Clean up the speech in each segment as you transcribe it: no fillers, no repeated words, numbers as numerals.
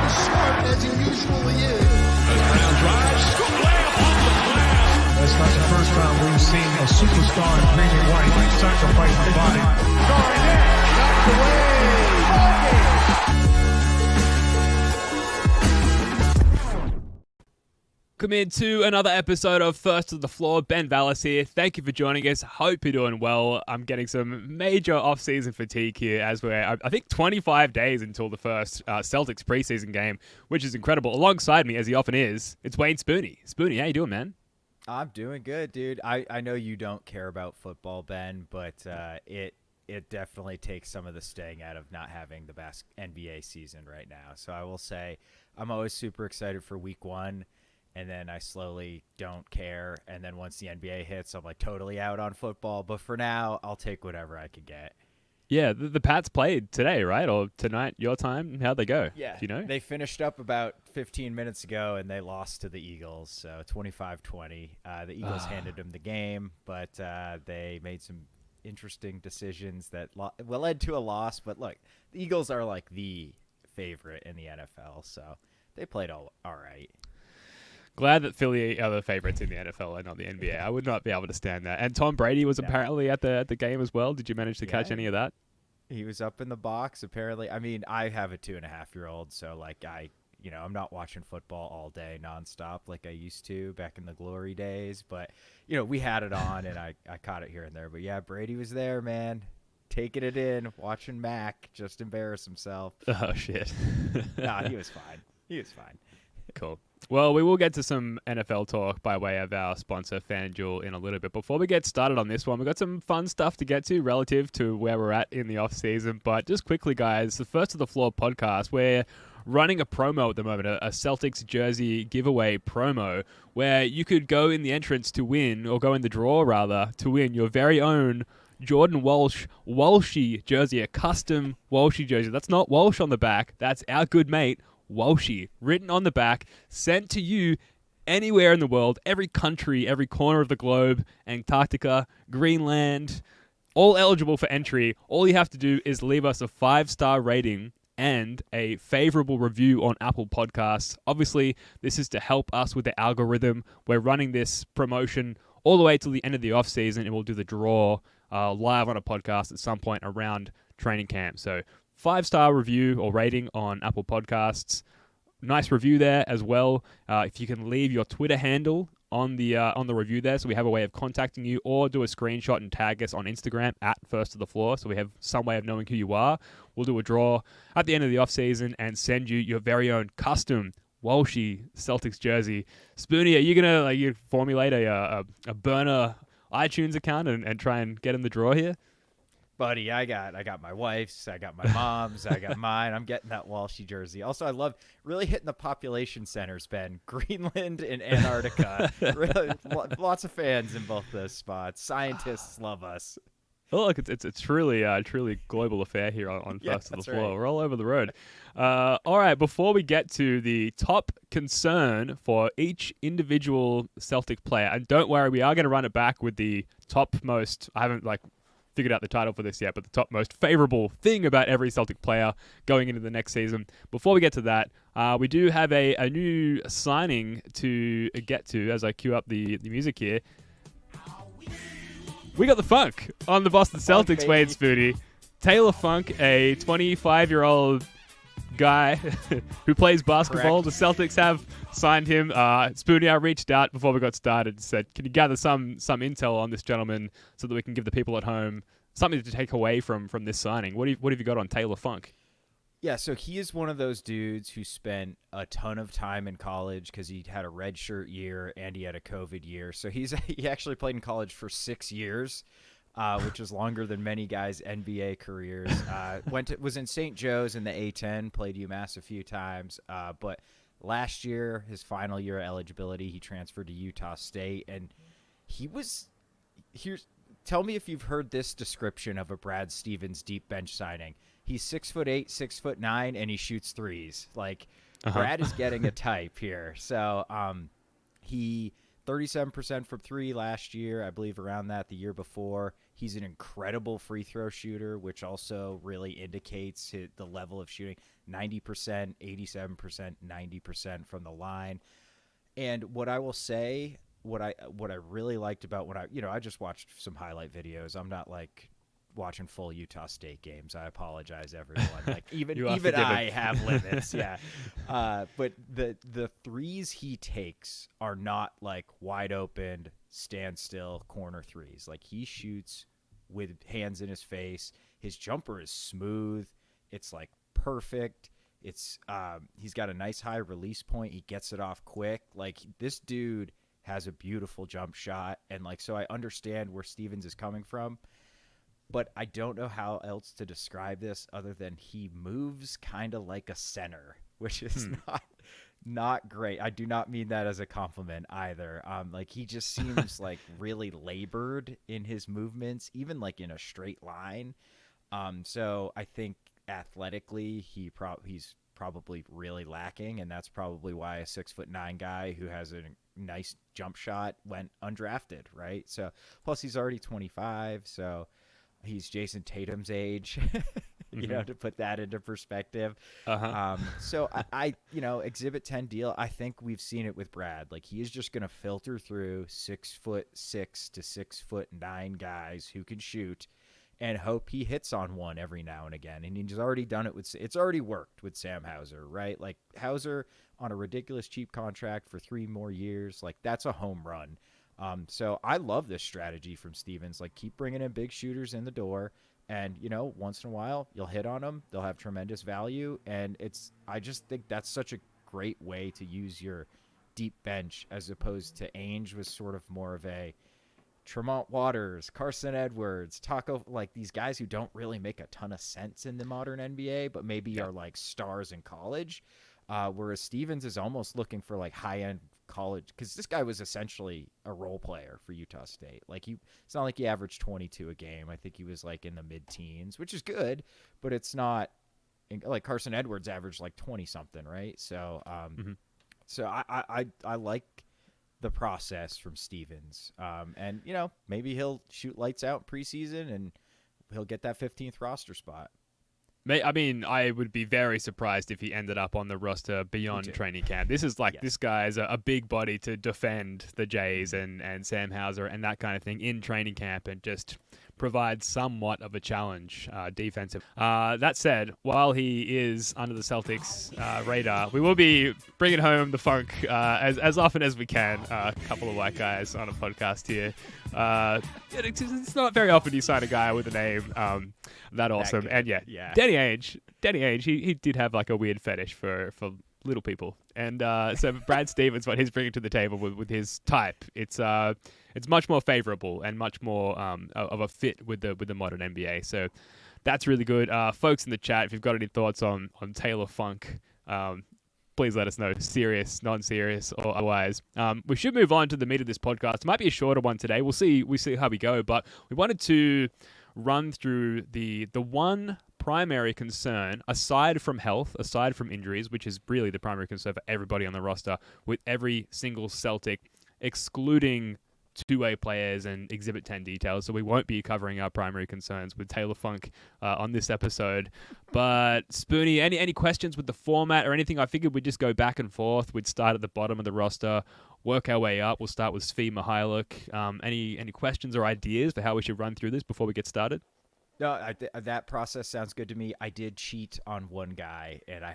as smart as he usually is. As Brown drives, scoop layup off the glass. That's not the first time we've seen a superstar in green and white sacrifice the body. Kornet knocked away. Welcome into another episode of First to the Floor. Ben Vallis here. Thank you for joining us. Hope you're doing well. I'm getting some major off-season fatigue here as we're, I think, 25 days until the first Celtics preseason game, which is incredible. Alongside me, as he often is, it's Wayne Spooney. Spooney, how you doing, man? I'm doing good, dude. I know you don't care about football, Ben, but it definitely takes some of the sting out of not having the best NBA season right now. So I will say I'm always super excited for week one. And then I slowly don't care. And then once the NBA hits, I'm like totally out on football. But for now, I'll take whatever I could get. Yeah, the Pats played today, right? Or tonight, your time? How'd they go? Yeah. Do you know? They finished up about 15 minutes ago, and they lost to the Eagles. So 25-20. The Eagles handed them the game, but they made some interesting decisions that led to a loss. But look, the Eagles are like the favorite in the NFL. So they played all right. Glad that Philly are the favorites in the NFL and not the NBA. I would not be able to stand that. And Tom Brady was apparently at the game as well. Did you manage to catch any of that? He was up in the box, apparently. I mean, I have a 2.5-year-old, so like I'm not watching football all day nonstop like I used to back in the glory days. But we had it on, and I caught it here and there. But yeah, Brady was there, man, taking it in, watching Mac just embarrass himself. Oh shit! Nah, he was fine. He was fine. Cool. Well, we will get to some NFL talk by way of our sponsor, FanDuel, in a little bit. Before we get started on this one, we've got some fun stuff to get to relative to where we're at in the off-season. But just quickly, guys, the First to the Floor podcast, we're running a promo at the moment, a Celtics jersey giveaway promo, where you could go in the entrance to win, or go in the draw, rather, to win your very own Jordan Walshy jersey, a custom Walshy jersey. That's not Walsh on the back. That's our good mate, Walshy, written on the back, sent to you anywhere in the world, every country, every corner of the globe, Antarctica, Greenland, all eligible for entry. All you have to do is leave us a 5-star rating and a favorable review on Apple Podcasts. Obviously, this is to help us with the algorithm. We're running this promotion all the way till the end of the off-season, and we'll do the draw live on a podcast at some point around training camp. So 5-star review or rating on Apple Podcasts. Nice review there as well. If you can leave your Twitter handle on the review there, so we have a way of contacting you, or do a screenshot and tag us on Instagram at First to the Floor, so we have some way of knowing who you are. We'll do a draw at the end of the offseason and send you your very own custom Walshy Celtics jersey. Spoonie, are you gonna formulate a burner iTunes account and try and get in the draw here? Buddy, I got my wife's, I got my mom's, I got mine. I'm getting that Walshy jersey. Also, I love really hitting the population centers, Ben. Greenland and Antarctica. Really, lots of fans in both those spots. Scientists love us. Oh, look, it's truly global affair here on First to the Floor. Right. We're all over the road. All right, before we get to the top concern for each individual Celtic player, and don't worry, we are going to run it back with the top most, I haven't figured out the title for this yet, but the top most favorable thing about every Celtic player going into the next season. Before we get to that, we do have a new signing to get to as I cue up the music here. We got the Funk on the Boston Celtics, Wade Spooney. Taylor Funk, a 25-year-old guy who plays basketball. Correct. The Celtics have signed him. Spooney, I reached out before we got started and said, can you gather some intel on this gentleman so that we can give the people at home something to take away from this signing? What have you got on Taylor Funk? Yeah, so he is one of those dudes who spent a ton of time in college because he had a redshirt year and he had a COVID year. So he actually played in college for 6 years, which is longer than many guys' NBA careers. Was in St. Joe's in the A-10, played UMass a few times. But last year, his final year of eligibility, he transferred to Utah State. And tell me if you've heard this description of a Brad Stevens deep bench signing. He's 6'8", 6'9", and he shoots threes. Brad is getting a type here. So he 37% from three last year, I believe around that the year before. He's an incredible free throw shooter, which also really indicates the level of shooting. 90%, 87%, 90% from the line. And what I will say, what I really liked about when I just watched some highlight videos. I'm not like watching full Utah State games. I apologize, everyone. Like even I have limits. Yeah. But the threes he takes are not like wide open, standstill corner threes. Like he shoots with hands in his face. His jumper is smooth. It's like perfect. It's he's got a nice high release point. He gets it off quick. Like this dude has a beautiful jump shot, and like so I understand where Stevens is coming from, but I don't know how else to describe this other than he moves kind of like a center, which is not great. I do not mean that as a compliment either. Like he just seems like really labored in his movements, even like in a straight line. So I think athletically he's probably really lacking, and that's probably why a 6'9" guy who has a nice jump shot went undrafted, right? So plus he's already 25, so he's Jason Tatum's age, you know, to put that into perspective. So I Exhibit 10 deal, I think we've seen it with Brad. Like he is just going to filter through 6'6" to 6'9" guys who can shoot and hope he hits on one every now and again. And he's already done it it's already worked with Sam Hauser, right? Like Hauser on a ridiculous cheap contract for 3 more years. Like that's a home run. So I love this strategy from Stevens. Like keep bringing in big shooters in the door, and once in a while you'll hit on them. They'll have tremendous value, and I just think that's such a great way to use your deep bench, as opposed to Ainge was sort of more of a Tremont Waters, Carson Edwards, Taco, like these guys who don't really make a ton of sense in the modern NBA, but maybe are like stars in college. Whereas Stevens is almost looking for like high-end college, because this guy was essentially a role player for Utah State. Like it's not like he averaged 22 a game. I think he was like in the mid-teens, which is good, but it's not like Carson Edwards averaged like 20 something, right? So, so I like the process from Stevens, and maybe he'll shoot lights out preseason and he'll get that 15th roster spot. I mean, I would be very surprised if he ended up on the roster beyond training camp. This is like, this guy is a big body to defend the Jays and Sam Hauser and that kind of thing in training camp, and just provide somewhat of a challenge defensive. That said, while he is under the Celtics radar, we will be bringing home the funk as often as we can. A couple of white guys on a podcast here. It's not very often you sign a guy with a name that awesome. And yeah. Danny Ainge, he did have like a weird fetish for little people. And so Brad Stevens, what he's bringing to the table with his type, it's much more favorable and much more of a fit with the modern NBA. So that's really good. Folks in the chat, if you've got any thoughts on Taylor Funk, please let us know. Serious, non-serious, or otherwise. We should move on to the meat of this podcast. It might be a shorter one today. We'll see how we go. But we wanted to run through the one primary concern, aside from health, aside from injuries, which is really the primary concern for everybody on the roster, with every single Celtic, excluding two-way players and Exhibit 10 details. So we won't be covering our primary concerns with Taylor Funk on this episode. But Spoonie, any questions with the format or anything? I figured we'd just go back and forth. We'd start at the bottom of the roster, work our way up. We'll start with Svi Mihайлuk. Any questions or ideas for how we should run through this before we get started? No, that process sounds good to me. I did cheat on one guy, and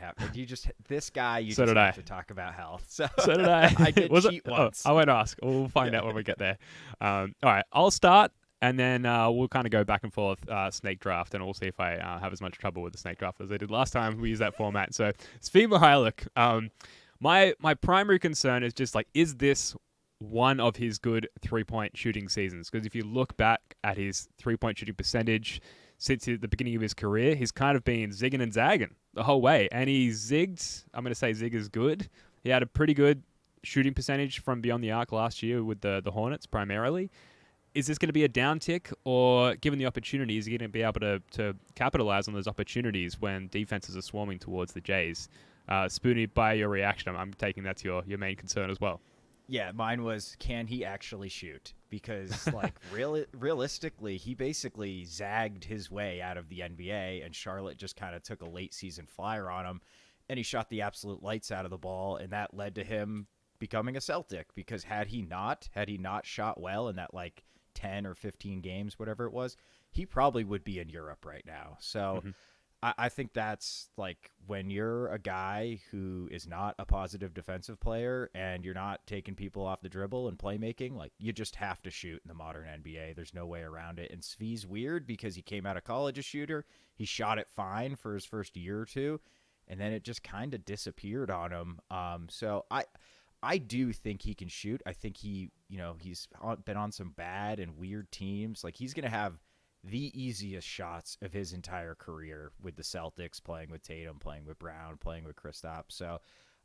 this guy you so just have I. to talk about health. So did I. I did cheat once. I won't ask. We'll find out when we get there. All right, I'll start, and then we'll kind of go back and forth snake draft, and we'll see if I have as much trouble with the snake draft as I did last time we used that format. So Svi Mihайлuk, my primary concern is just like, is this one of his good three-point shooting seasons? Because if you look back at his three-point shooting percentage since the beginning of his career, he's kind of been zigging and zagging the whole way. And he zigged, I'm going to say zig is good. He had a pretty good shooting percentage from beyond the arc last year with the Hornets primarily. Is this going to be a downtick, or given the opportunity, is he going to be able to capitalize on those opportunities when defenses are swarming towards the Jays? Spoonie, by your reaction, I'm taking that's your main concern as well. Yeah, mine was, can he actually shoot? Because, like, realistically, he basically zagged his way out of the NBA, and Charlotte just kind of took a late season flyer on him, and he shot the absolute lights out of the ball, and that led to him becoming a Celtic. Because had he not shot well in that, like, 10 or 15 games, whatever it was, he probably would be in Europe right now. So I think that's, like, when you're a guy who is not a positive defensive player and you're not taking people off the dribble and playmaking, like, you just have to shoot in the modern NBA. There's no way around it. And Svi's weird because he came out of college a shooter. He shot it fine for his first year or two, and then it just kind of disappeared on him. So I do think he can shoot. I think he's been on some bad and weird teams. Like, he's going to have the easiest shots of his entire career with the Celtics, playing with Tatum, playing with Brown, playing with Kristaps. So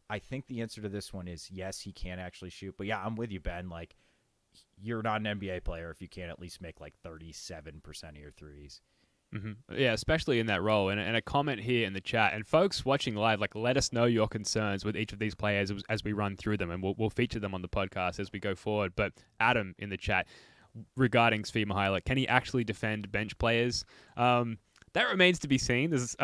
I think the answer to this one is yes, he can actually shoot. But yeah, I'm with you, Ben. Like, you're not an NBA player if you can't at least make like 37% of your threes. Yeah, especially in that role. And a comment here in the chat. And folks watching live, like, let us know your concerns with each of these players as we run through them, and we'll feature them on the podcast as we go forward. But Adam in the chat, regarding Svi Mykhailiuk, can he actually defend bench players? That remains to be seen. There's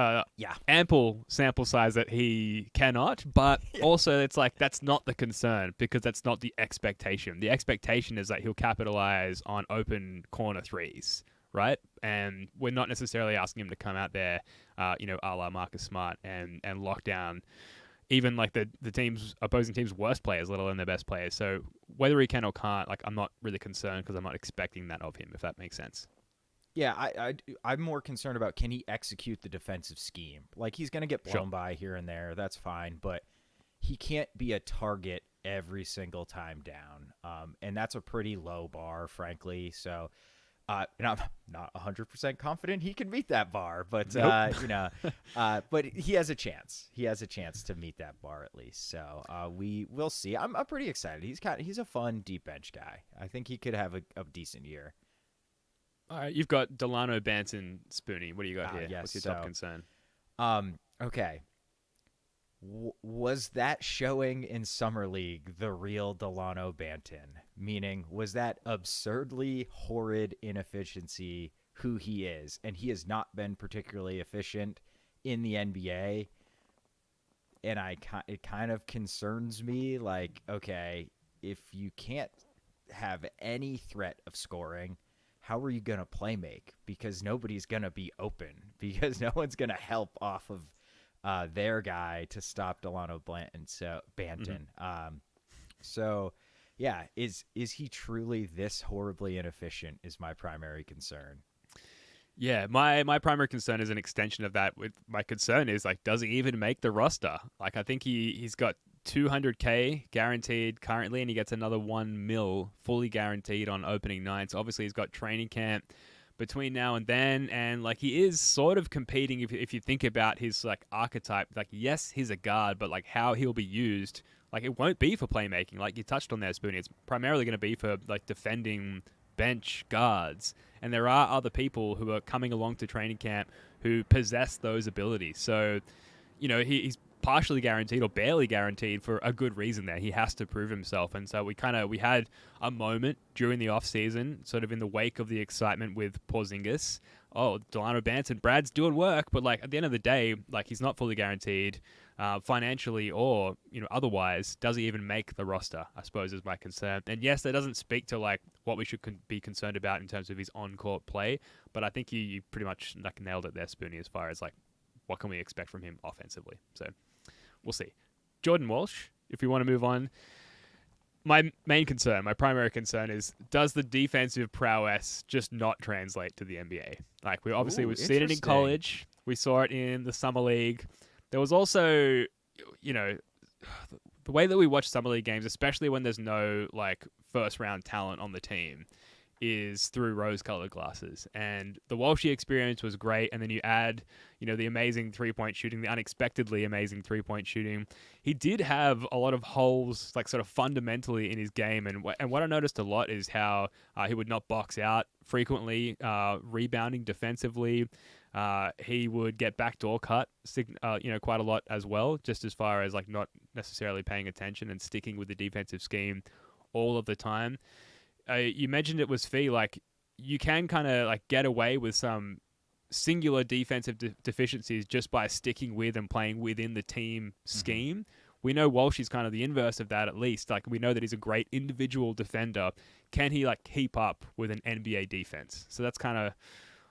ample sample size that he cannot, but also it's like that's not the concern, because that's not the expectation. The expectation is that he'll capitalize on open corner threes, right? And we're not necessarily asking him to come out there, a la Marcus Smart and lock down even like the opposing team's worst players, let alone their best players. So whether he can or can't, like, I'm not really concerned because I'm not expecting that of him, if that makes sense. Yeah, I'm more concerned about, can he execute the defensive scheme? Like, he's going to get blown by here and there. That's fine. But he can't be a target every single time down. And that's a pretty low bar, frankly. So, and I'm not 100% confident he can meet that bar, but but he has a chance. He has a chance to meet that bar at least. So we will see. I'm pretty excited. He's a fun deep bench guy. I think he could have a decent year. All right, you've got Delano Banton Spoonie. What do you got here? Yes, What's your top concern? Okay. Was that showing in Summer League the real Delano Banton? Meaning, was that absurdly horrid inefficiency who he is? And he has not been particularly efficient in the NBA. And it kind of concerns me. Like, okay, if you can't have any threat of scoring, how are you going to play make? Because nobody's going to be open. Because no one's going to help off of their guy to stop Delano Banton. So, yeah, is he truly this horribly inefficient is my primary concern. Yeah, my primary concern is an extension of that. My concern is, like, does he even make the roster? Like, I think he's got $200K guaranteed currently, and he gets another $1 million fully guaranteed on opening night. So obviously he's got training camp between now and then, and like he is sort of competing if you think about his like archetype. Like, yes, he's a guard, but like how he'll be used, like it won't be for playmaking. Like you touched on there, Spoonie. It's primarily going to be for like defending bench guards, and there are other people who are coming along to training camp who possess those abilities. So, you know, he's partially guaranteed or barely guaranteed for a good reason there. He has to prove himself. And so we had a moment during the off season, sort of in the wake of the excitement with Porzingis. Oh, Delano Banton, Brad's doing work, but like at the end of the day, like he's not fully guaranteed financially or, you know, otherwise. Does he even make the roster, I suppose, is my concern. And yes, that doesn't speak to like what we should be concerned about in terms of his on-court play, but I think you pretty much like nailed it there, Spoonie, as far as like what can we expect from him offensively. So we'll see. Jordan Walsh, if we want to move on. My primary concern is, does the defensive prowess just not translate to the NBA? Like, we've seen it in college. We saw it in the Summer League. There was also, you know, the way that we watch Summer League games, especially when there's no, like, first-round talent on the team, is through rose-colored glasses. And the Walshy experience was great, and then you add, you know, the amazing three-point shooting, the unexpectedly amazing three-point shooting. He did have a lot of holes, like, sort of fundamentally in his game, and what I noticed a lot is how he would not box out frequently, rebounding defensively. He would get backdoor cut, you know, quite a lot as well, just as far as, like, not necessarily paying attention and sticking with the defensive scheme all of the time. You mentioned it was Fee. Like, you can kind of like get away with some singular defensive deficiencies just by sticking with and playing within the team scheme. We know Walsh is kind of the inverse of that, at least. Like, we know that he's a great individual defender. Can he like keep up with an NBA defense? So that's kind of,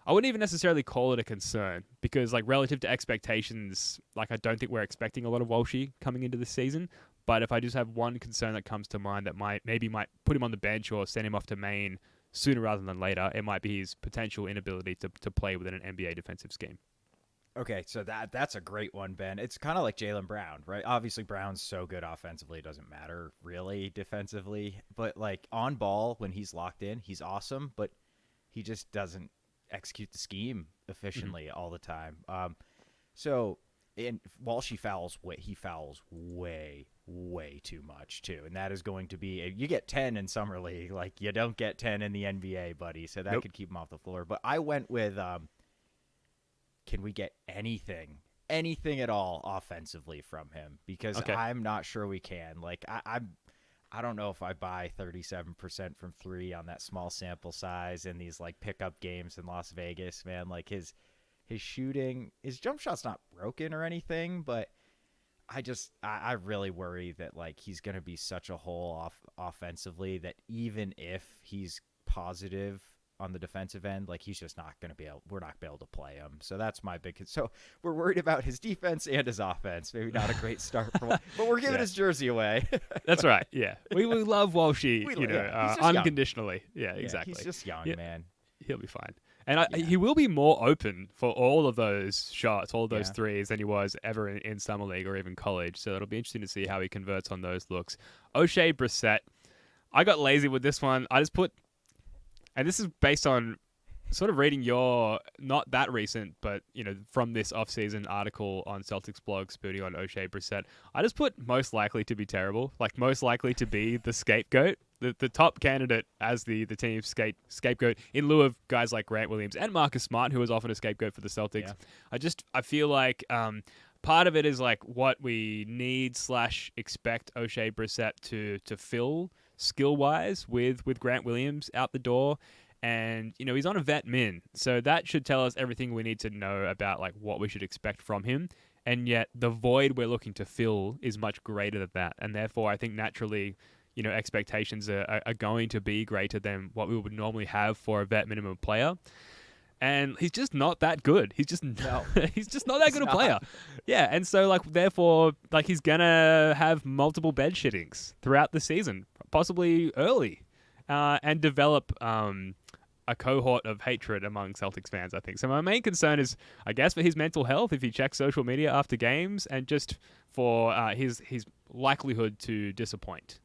I wouldn't even necessarily call it a concern, because like relative to expectations, like I don't think we're expecting a lot of Walshy coming into this season. But if I just have one concern that comes to mind that might put him on the bench or send him off to Maine sooner rather than later, it might be his potential inability to play within an NBA defensive scheme. Okay, so that's a great one, Ben. It's kind of like Jaylen Brown, right? Obviously, Brown's so good offensively, it doesn't matter really defensively. But like on ball, when he's locked in, he's awesome, but he just doesn't execute the scheme efficiently all the time. So in Walsh, he fouls way too much too, and that is going to be you get 10 in summer league, like you don't get 10 in the NBA, buddy. So that could keep him off the floor. But I went with can we get anything at all offensively from him? Because I'm not sure we can. Like I don't know if I buy 37% from 3 on that small sample size in these like pickup games in Las Vegas, man. Like his shooting, his jump shot's not broken or anything, but I really worry that like he's going to be such a hole offensively that even if he's positive on the defensive end, like he's just not going to be able, we're not going to be able to play him. So that's my big, so we're worried about his defense and his offense. Maybe not a great start for one, but we're giving his jersey away. That's right. Yeah. We love Walshy, unconditionally. Young. Yeah, exactly. He's just young, man. He'll be fine. And he will be more open for all of those shots, all of those threes than he was ever in summer league or even college. So it'll be interesting to see how he converts on those looks. O'Shea Brissett. I got lazy with this one. I just put, and this is based on sort of reading your, not that recent, but, from this offseason article on Celtics blog, Spoody, on O'Shea Brissett. I just put most likely to be terrible, like most likely to be the scapegoat, the top candidate as the team's scapegoat in lieu of guys like Grant Williams and Marcus Smart, who was often a scapegoat for the Celtics. Yeah. I feel like part of it is like what we need / expect O'Shea Brissett to fill skill-wise with Grant Williams out the door. And, he's on a vet min. So that should tell us everything we need to know about like what we should expect from him. And yet the void we're looking to fill is much greater than that. And therefore, I think naturally, expectations are going to be greater than what we would normally have for a vet minimum player. And he's just not that good. He's just he's just not that good a player. Yeah, and so therefore he's gonna have multiple bed shittings throughout the season, possibly early, and develop a cohort of hatred among Celtics fans, I think. So my main concern is, I guess, for his mental health if he checks social media after games, and just for his likelihood to disappoint.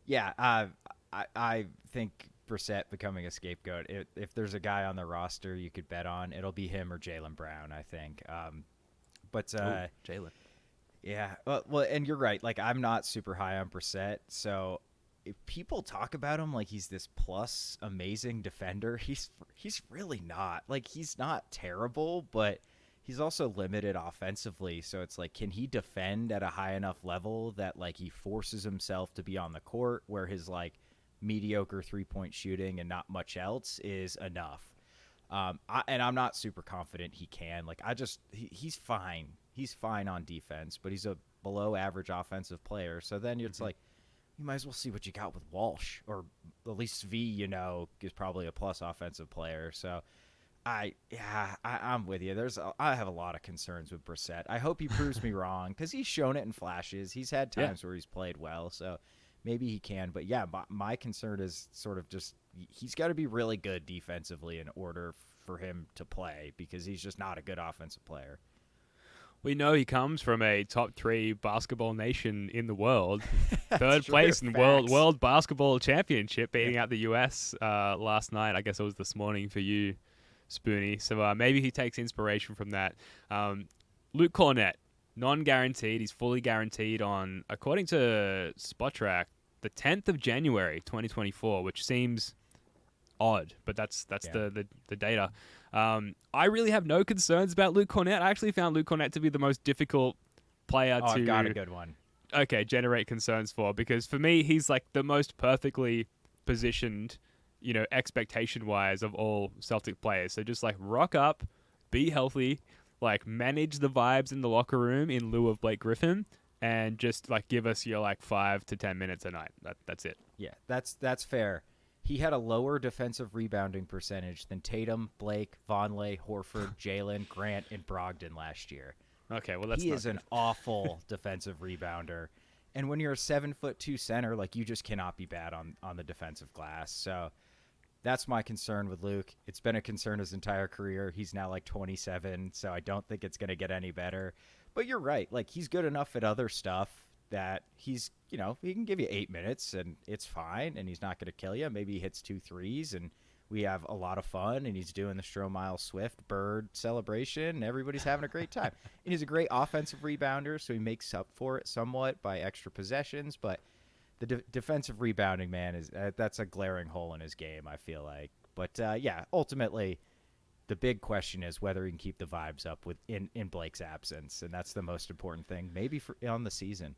Yeah, I think Brissett becoming a scapegoat, if there's a guy on the roster you could bet on, it'll be him or Jaylen Brown, I think. Jaylen. Yeah, well, and you're right. Like, I'm not super high on Brissett, so if people talk about him like he's this plus amazing defender, he's really not. Like, he's not terrible, but he's also limited offensively. So it's like, can he defend at a high enough level that like he forces himself to be on the court where his like mediocre 3-point shooting and not much else is enough? And I'm not super confident he can. Like, he's fine. He's fine on defense, but he's a below average offensive player. So then it's like, you might as well see what you got with Walsh, or at least V, is probably a plus offensive player. So I'm with you. I have a lot of concerns with Brissett. I hope he proves me wrong, because he's shown it in flashes. He's had times where he's played well, so maybe he can. But yeah, my concern is sort of just he's got to be really good defensively in order for him to play, because he's just not a good offensive player. We know he comes from a top 3 basketball nation in the world. Third place in World Basketball Championship, beating out the US last night. I guess it was this morning for you, Spoonie. So maybe he takes inspiration from that. Luke Kornet, non-guaranteed. He's fully guaranteed on, according to SpotTrack, the 10th of January, 2024, which seems odd, but that's the data. I really have no concerns about Luke Kornet. I actually found Luke Kornet to be the most difficult player to... got a good one. okay, generate concerns for, because for me, he's like the most perfectly positioned, expectation-wise of all Celtic players. So just like rock up, be healthy, like manage the vibes in the locker room in lieu of Blake Griffin, and just like give us your like 5 to 10 minutes a night. That's it. Yeah, that's fair. He had a lower defensive rebounding percentage than Tatum, Blake, Vonleh, Horford, Jaylen, Grant, and Brogdon last year. Okay, well he is an awful defensive rebounder, and when you're a 7'2" center, like you just cannot be bad on the defensive glass. So that's my concern with Luke. It's been a concern his entire career. He's now like 27, so I don't think it's going to get any better. But you're right. Like, he's good enough at other stuff that he's, he can give you 8 minutes and it's fine, and he's not going to kill you. Maybe he hits 2 threes and we have a lot of fun, and he's doing the Stroh Swift bird celebration, and everybody's having a great time. And he's a great offensive rebounder, so he makes up for it somewhat by extra possessions. But the defensive rebounding, man, is that's a glaring hole in his game, I feel like. But yeah, ultimately, the big question is whether he can keep the vibes up in Blake's absence, and that's the most important thing, maybe on the season.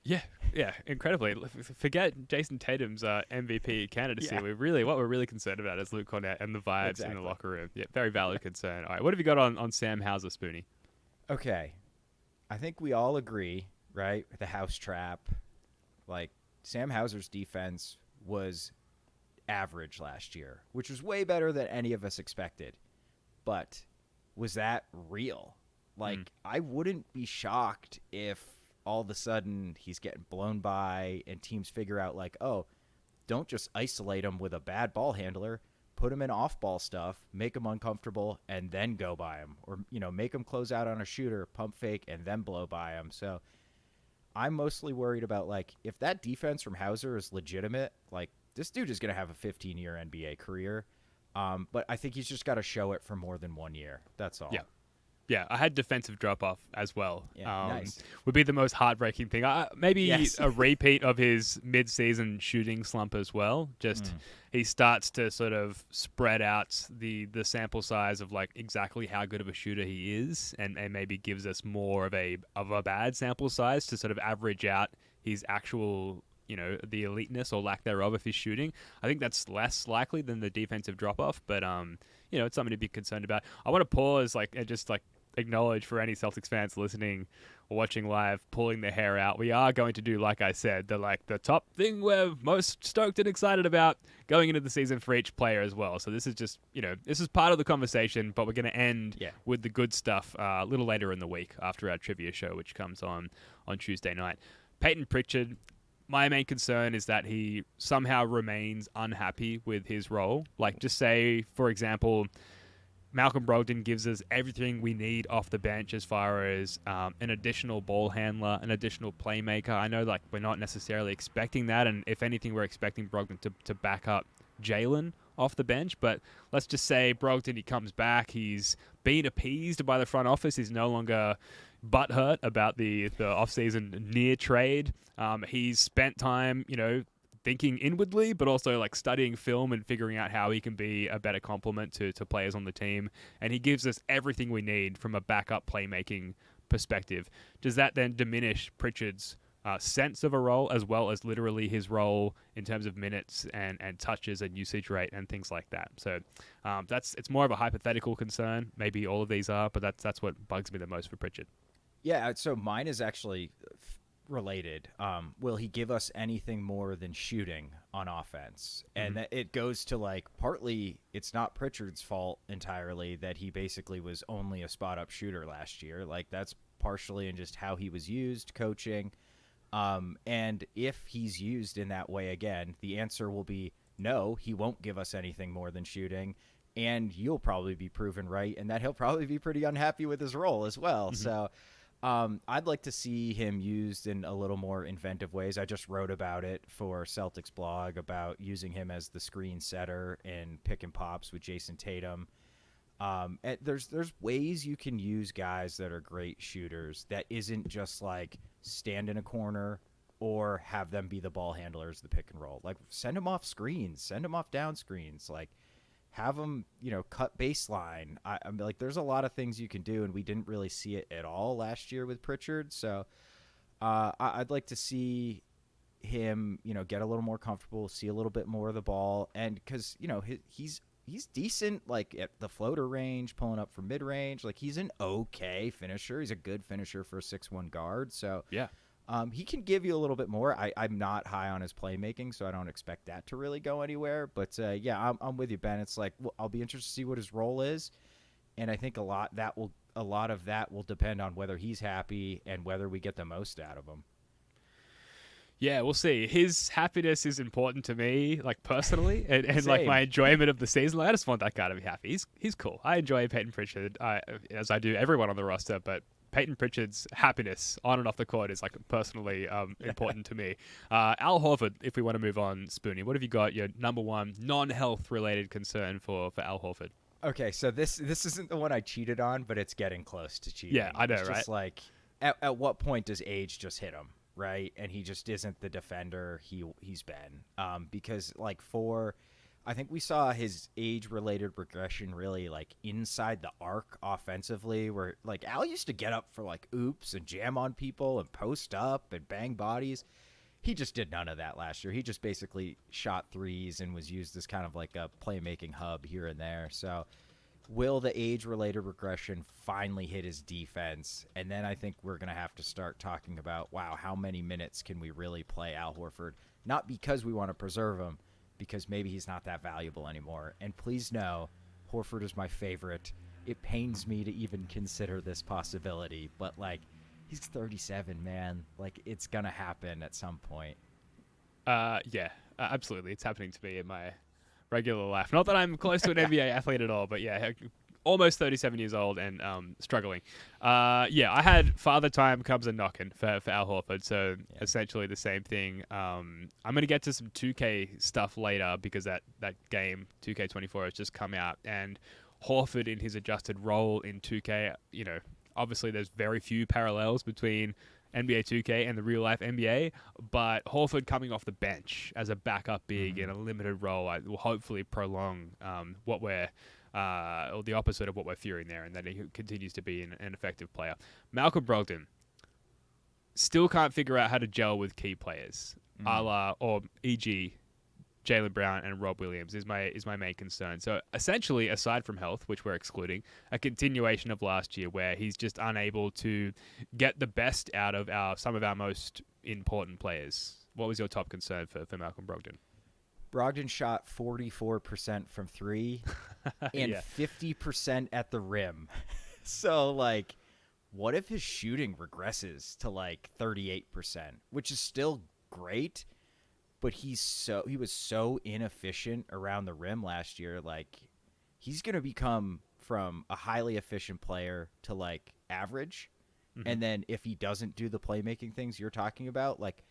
Yeah, incredibly. Forget Jason Tatum's MVP candidacy. Yeah. What we're really concerned about is Luke Kornet and the vibes Exactly. in the locker room. Yeah, very valid concern. All right, what have you got on Sam Hauser, Spoonie? Okay, I think we all agree, right? The house trap, like Sam Hauser's defense was average last year, which was way better than any of us expected. But was that real? Like, I wouldn't be shocked if all of a sudden he's getting blown by and teams figure out, like, oh, don't just isolate him with a bad ball handler. Put him in off-ball stuff, make him uncomfortable, and then go by him. Or, make him close out on a shooter, pump fake, and then blow by him. So I'm mostly worried about, like, if that defense from Hauser is legitimate, like, this dude is going to have a 15-year NBA career. But I think he's just got to show it for more than 1 year. That's all. Yeah, I had defensive drop-off as well. Yeah, nice. Would be the most heartbreaking thing. Maybe Yes. a repeat of his mid-season shooting slump as well. Just he starts to sort of spread out the sample size of like exactly how good of a shooter he is, and maybe gives us more of a bad sample size to sort of average out his actual, the eliteness or lack thereof of his shooting. I think that's less likely than the defensive drop-off, but it's something to be concerned about. I want to pause and just acknowledge for any Celtics fans listening or watching live, pulling their hair out. We are going to do, like I said, the top thing we're most stoked and excited about going into the season for each player as well. So this is just, this is part of the conversation, but we're going to end with the good stuff a little later in the week after our trivia show, which comes on Tuesday night. Peyton Pritchard, my main concern is that he somehow remains unhappy with his role. Like, just say, for example, Malcolm Brogdon gives us everything we need off the bench as far as an additional ball handler, an additional playmaker. I know we're not necessarily expecting that, and if anything, we're expecting Brogdon to back up Jaylen off the bench. But let's just say Brogdon, he comes back, he's been appeased by the front office, he's no longer butthurt about the offseason near trade. He's spent time, thinking inwardly, but also studying film and figuring out how he can be a better complement to players on the team. And he gives us everything we need from a backup playmaking perspective. Does that then diminish Pritchard's sense of a role, as well as literally his role in terms of minutes and touches and usage rate and things like that? So it's more of a hypothetical concern. Maybe all of these are, but that's what bugs me the most for Pritchard. Yeah, so mine is actually related. Will he give us anything more than shooting on offense? And it goes to partly it's not Pritchard's fault entirely that he basically was only a spot up shooter last year. That's partially in just how he was used, coaching. And if he's used in that way again, the answer will be no, he won't give us anything more than shooting. And you'll probably be proven right, and that he'll probably be pretty unhappy with his role as well. So I'd like to see him used in a little more inventive ways. I just wrote about it for Celtics blog about using him as the screen setter and pick and pops with Jason Tatum. And there's ways you can use guys that are great shooters that isn't just stand in a corner or have them be the ball handlers, the pick and roll. Send them off screens, send them off down screens, have them, cut baseline. I'm there's a lot of things you can do, and we didn't really see it at all last year with Pritchard. So I'd like to see him, get a little more comfortable, see a little bit more of the ball, and because he's decent, like at the floater range, pulling up from mid range. Like he's an okay finisher. He's a good finisher for a 6'1" guard. So Yeah. he can give you a little bit more. I'm not high on his playmaking, so I don't expect that to really go anywhere. But yeah, I'm with you, Ben. It's like I'll be interested to see what his role is, and I think a lot of that will depend on whether he's happy and whether we get the most out of him. Yeah, we'll see. His happiness is important to me, like personally, and like my enjoyment of the season. Like, I just want that guy to be happy. He's cool. I enjoy Peyton Pritchard, as I do everyone on the roster, but Peyton Pritchard's happiness on and off the court is like personally important to me. Al Horford, if we want to move on, Spoonie, what have you got? Your number one non-health related concern for Al Horford? Okay, so this isn't the one I cheated on, but it's getting close to cheating. Yeah, I know, it's right? just like, at what point does age just hit him, right? And he just isn't the defender he's been. Because I think we saw his age-related regression really like inside the arc offensively, where like Al used to get up for like oops and jam on people and post up and bang bodies. He just did none of that last year. He just basically shot threes and was used as kind of like a playmaking hub here and there. So will the age-related regression finally hit his defense? And then I think we're going to have to start talking about, wow, how many minutes can we really play Al Horford? Not because we want to preserve him, because maybe he's not that valuable anymore. And please know, Horford is my favorite. It pains me to even consider this possibility, but like, he's 37, man. Like, it's going to happen at some point. Yeah, absolutely. It's happening to me in my regular life. Not that I'm close to an NBA athlete at all, but yeah, almost 37 years old and struggling. Yeah, I had Father Time comes a knocking for Al Horford, so essentially the same thing. I'm going to get to some 2K stuff later because that game, 2K24, has just come out, and Horford in his adjusted role in 2K, obviously there's very few parallels between NBA 2K and the real life NBA, but Horford coming off the bench as a backup big in a limited role will hopefully prolong what we're or the opposite of what we're fearing there, and that he continues to be an effective player. Malcolm Brogdon still can't figure out how to gel with key players, a la, or e.g. Jaylen Brown and Rob Williams is my main concern. So essentially, aside from health, which we're excluding, a continuation of last year where he's just unable to get the best out of some of our most important players. What was your top concern for Malcolm Brogdon? Brogdon shot 44% from three and 50% at the rim. So, like, what if his shooting regresses to, like, 38%, which is still great, but he was so inefficient around the rim last year. Like, he's going to become from a highly efficient player to, like, average. Mm-hmm. And then if he doesn't do the playmaking things you're talking about, like,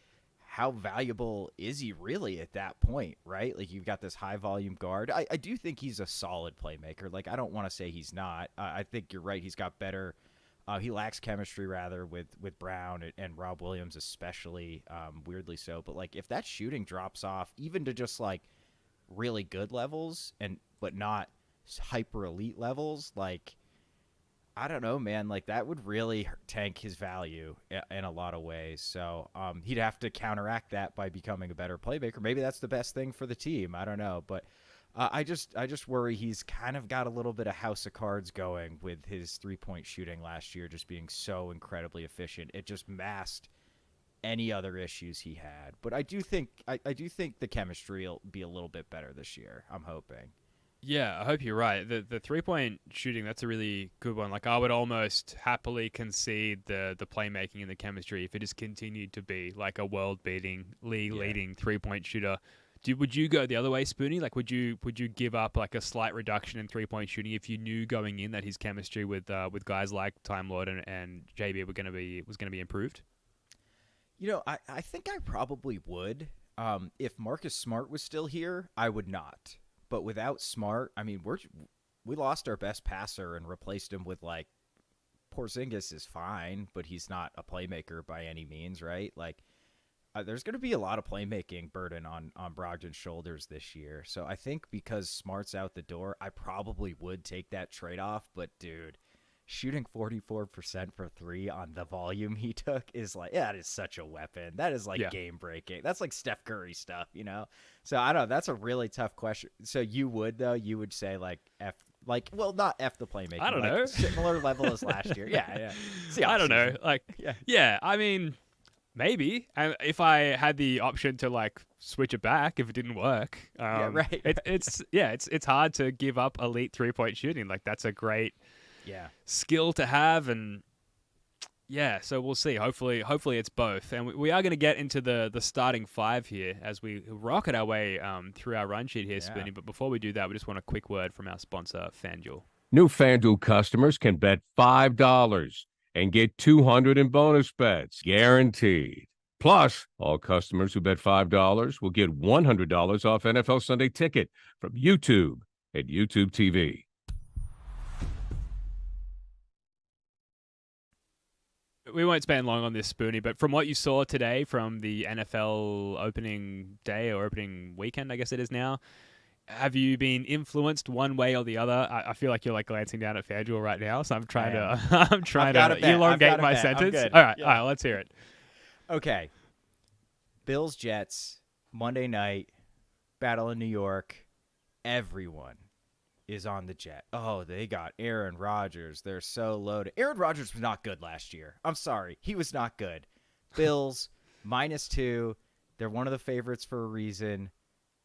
how valuable is he really at that point, right? Like, you've got this high-volume guard. I do think he's a solid playmaker. Like, I don't want to say he's not. I think you're right. He's got better he lacks chemistry, rather, with Brown and Rob Williams especially, weirdly so. But, like, if that shooting drops off, even to just, like, really good levels, but not hyper-elite levels, like, I don't know, man. Like, that would really tank his value in a lot of ways. So he'd have to counteract that by becoming a better playmaker. Maybe that's the best thing for the team. I don't know. But I just worry he's kind of got a little bit of house of cards going with his three-point shooting last year just being so incredibly efficient. It just masked any other issues he had. But I do think the chemistry will be a little bit better this year. I'm hoping. Yeah, I hope you're right. The three-point shooting, that's a really good one. Like, I would almost happily concede the playmaking and the chemistry if it just continued to be like a world-beating, league-leading three-point shooter. Would you go the other way, Spoonie? Like, would you give up like a slight reduction in three-point shooting if you knew going in that his chemistry with guys like Time Lord and JB was going to be improved? I think I probably would. If Marcus Smart was still here, I would not. But without Smart, I mean, we lost our best passer and replaced him with, like, Porzingis is fine, but he's not a playmaker by any means, right? Like, there's going to be a lot of playmaking burden on Brogdon's shoulders this year. So I think because Smart's out the door, I probably would take that trade-off. But, dude, shooting 44% for three on the volume he took is like, that is such a weapon. That is like game breaking. That's like Steph Curry stuff, you know? So I don't know. That's a really tough question. So you would say like not F the playmaking. I don't like know. Similar level as last year. Yeah. See, I don't know. Like, yeah, I mean, maybe. If I had the option to like switch it back if it didn't work. Right. It's hard to give up elite 3-point shooting. Like that's a great skill to have, and so we'll see. Hopefully it's both, and we are going to get into the starting five here as we rocket our way through our run sheet here, Spoonie. But before we do that, we just want a quick word from our sponsor, FanDuel. New FanDuel customers can bet $5 and get $200 in bonus bets, guaranteed. Plus, all customers who bet $5 will get $100 off NFL Sunday Ticket from YouTube at YouTube TV. We won't spend long on this, Spoonie, but from what you saw today from the NFL opening day or opening weekend, I guess it is now, have you been influenced one way or the other? I feel like you're like glancing down at FanDuel right now, so I'm trying to elongate my sentence. All right, let's hear it. Okay. Bills, Jets, Monday night, battle in New York. Everyone is on the Jet. Oh, they got Aaron Rodgers. They're so loaded. Aaron Rodgers was not good last year. I'm sorry. He was not good. Bills, -2. They're one of the favorites for a reason.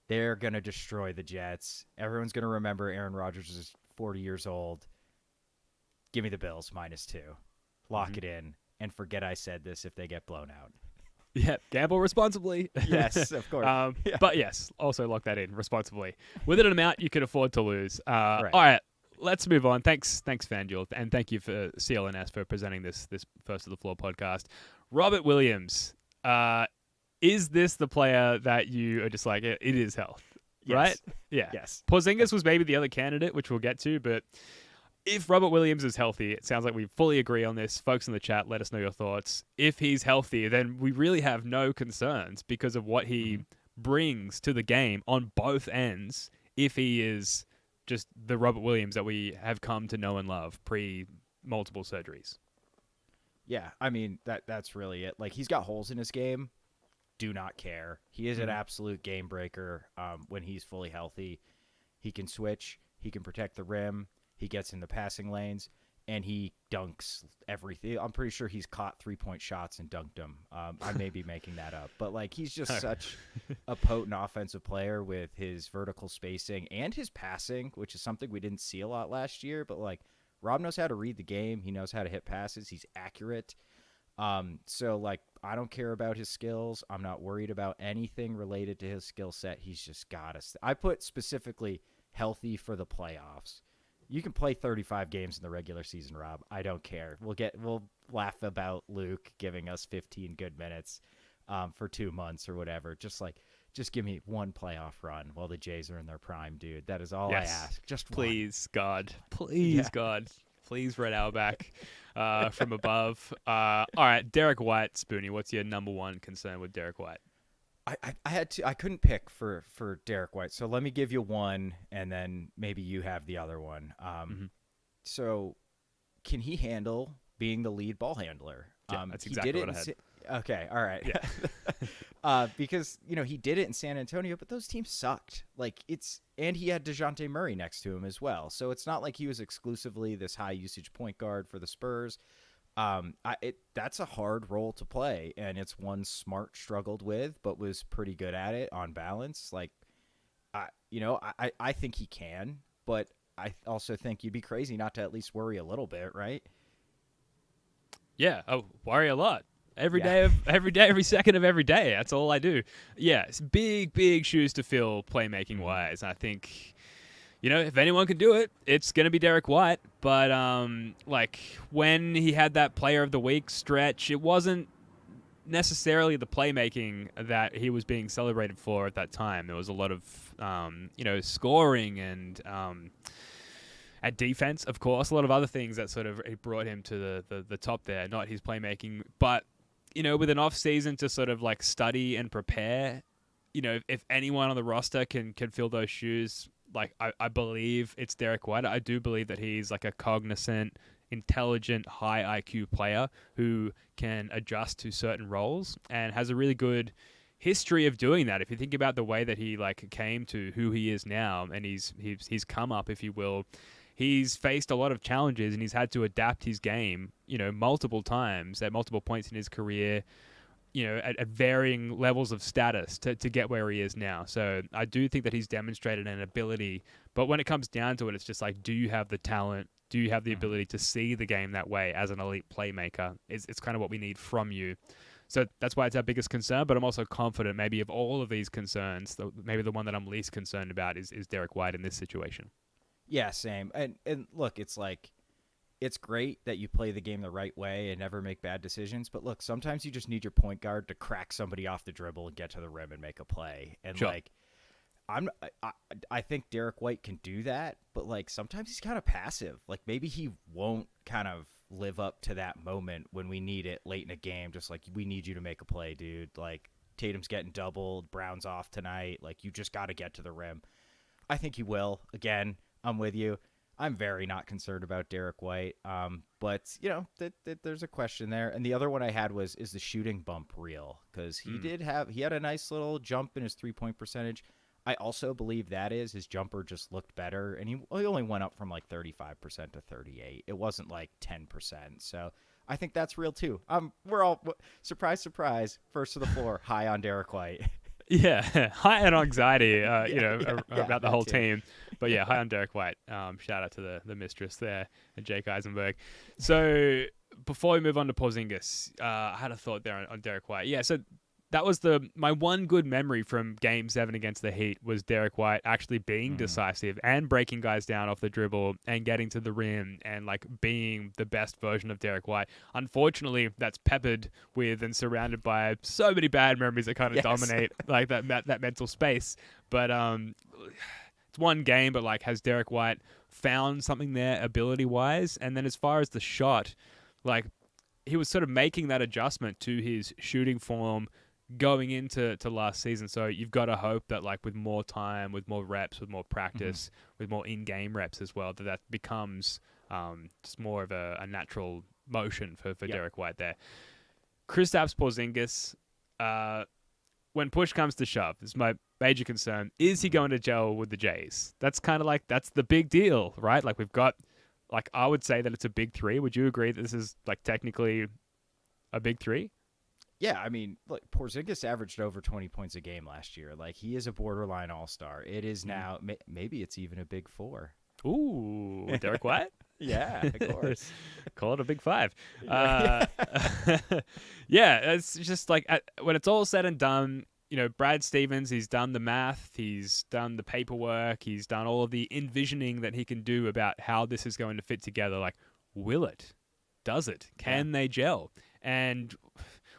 They're going to destroy the Jets. Everyone's going to remember Aaron Rodgers is 40 years old. Give me the Bills, -2. Lock it in, and forget I said this if they get blown out. Yeah, gamble responsibly. Yes, of course. But yes, also lock that in responsibly. Within an amount you can afford to lose. Right. All right, let's move on. Thanks, FanDuel, and thank you for CLNS for presenting this First to the Floor podcast. Robert Williams, is this the player that you are just like, it is health, right? Yeah. Yes. Porzingis was maybe the other candidate, which we'll get to, but if Robert Williams is healthy, it sounds like we fully agree on this. Folks in the chat, let us know your thoughts. If he's healthy, then we really have no concerns because of what he brings to the game on both ends. If he is just the Robert Williams that we have come to know and love pre-multiple surgeries. Yeah, I mean, that's really it. Like, he's got holes in his game. Do not care. He is an absolute game breaker when he's fully healthy. He can switch. He can protect the rim. He gets in the passing lanes, and he dunks everything. I'm pretty sure he's caught 3-point shots and dunked them. I may be making that up. But, like, he's just such a potent offensive player with his vertical spacing and his passing, which is something we didn't see a lot last year. But, like, Rob knows how to read the game. He knows how to hit passes. He's accurate. So, like, I don't care about his skills. I'm not worried about anything related to his skill set. He's just got us. I put specifically healthy for the playoffs. You can play 35 games in the regular season, Rob. I don't care. We'll laugh about Luke giving us 15 good minutes for 2 months or whatever. Just give me one playoff run while the Jays are in their prime, dude. That is all I ask. Just please, one. God. Please, God. Please, Red Auerbach from above. All right, Derek White, Spoonie. What's your number one concern with Derek White? I couldn't pick for Derek White, so let me give you one, and then maybe you have the other one. So, can he handle being the lead ball handler? Yeah, that's exactly what I had. Okay, all right. Yeah. Because he did it in San Antonio, but those teams sucked. And he had DeJounte Murray next to him as well, so it's not like he was exclusively this high usage point guard for the Spurs. That's a hard role to play, and it's one Smart struggled with, but was pretty good at it on balance. I think he can, but I also think you'd be crazy not to at least worry a little bit, right? Yeah, I worry a lot. Every day, every second of every day. That's all I do. Yeah, it's big shoes to fill playmaking wise. I think, if anyone can do it, it's going to be Derek White. But, when he had that player of the week stretch, it wasn't necessarily the playmaking that he was being celebrated for at that time. There was a lot of, scoring and at defense, of course, a lot of other things that sort of brought him to the top there, not his playmaking. But, with an off season to sort of study and prepare, if anyone on the roster can fill those shoes, I believe it's Derek White. I do believe that he's a cognizant intelligent, high IQ player who can adjust to certain roles and has a really good history of doing that. If you think about the way that he like came to who he is now, and he's come up, if you will, he's faced a lot of challenges and he's had to adapt his game, multiple times at multiple points in his career, at varying levels of status to get where he is now. So I do think that he's demonstrated an ability, but when it comes down to it, it's just like, do you have the talent? Do you have the ability to see the game that way as an elite playmaker? It's kind of what we need from you. So that's why it's our biggest concern, but I'm also confident maybe of all of these concerns, maybe the one that I'm least concerned about is Derek White in this situation. Yeah, same. And look, it's like, it's great that you play the game the right way and never make bad decisions, but look, sometimes you just need your point guard to crack somebody off the dribble and get to the rim and make a play. And sure. like, I think Derek White can do that, but like sometimes he's kind of passive. Like maybe he won't kind of live up to that moment when we need it late in a game. Just like, we need you to make a play, dude. Like Tatum's getting doubled, Brown's off tonight. Like you just got to get to the rim. I think he will. Again, I'm with you. I'm very not concerned about Derek White. But there's a question there. And the other one I had was, is the shooting bump real? Because he had a nice little jump in his 3-point percentage. I also believe that is his jumper just looked better, and he only went up from like 35% to 38%. It wasn't like 10%. So I think that's real too. We're all surprise, first to the floor, high on Derek White. Yeah, high on anxiety, about the whole too. team. But yeah, high on Derek White. Shout out to the mistress there, and Jake Eisenberg. So before we move on to Porzingis, I had a thought there on Derek White. Yeah, so that was my one good memory from Game 7 against the Heat was Derek White actually being decisive and breaking guys down off the dribble and getting to the rim and like being the best version of Derek White. Unfortunately, that's peppered with and surrounded by so many bad memories that kind of dominate like that mental space. But it's one game, but like, has Derek White found something there ability-wise? And then as far as the shot, like he was sort of making that adjustment to his shooting form going into last season. So you've got to hope that like with more time, with more reps, with more practice, with more in-game reps as well, that becomes just more of a natural motion for Derek White there. Kristaps Porzingis, when push comes to shove, this is my major concern. Is he going to gel with the Jays? That's kind of like, that's the big deal, right? Like we've got, like I would say that it's a big three. Would you agree that this is like technically a big three? Yeah, I mean, look, Porzingis averaged over 20 points a game last year. Like, he is a borderline all-star. It is now, maybe it's even a big four. Ooh, Derek White? Yeah, of course. Call it a big five. Yeah, it's just like when it's all said and done, Brad Stevens, he's done the math, he's done the paperwork, he's done all of the envisioning that he can do about how this is going to fit together. Like, will it? Does it? Can they gel? And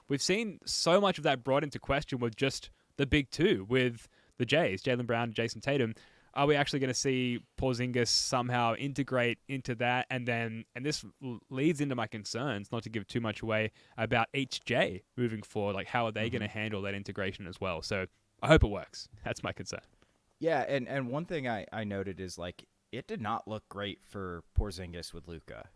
we've seen so much of that brought into question with just the big two, with the Jays, Jaylen Brown and Jason Tatum. Are we actually going to see Porzingis somehow integrate into that? And this leads into my concerns, not to give too much away, about HJ moving forward. Like, how are they going to handle that integration as well? So I hope it works. That's my concern. Yeah, and one thing I noted is, like, it did not look great for Porzingis with Luka.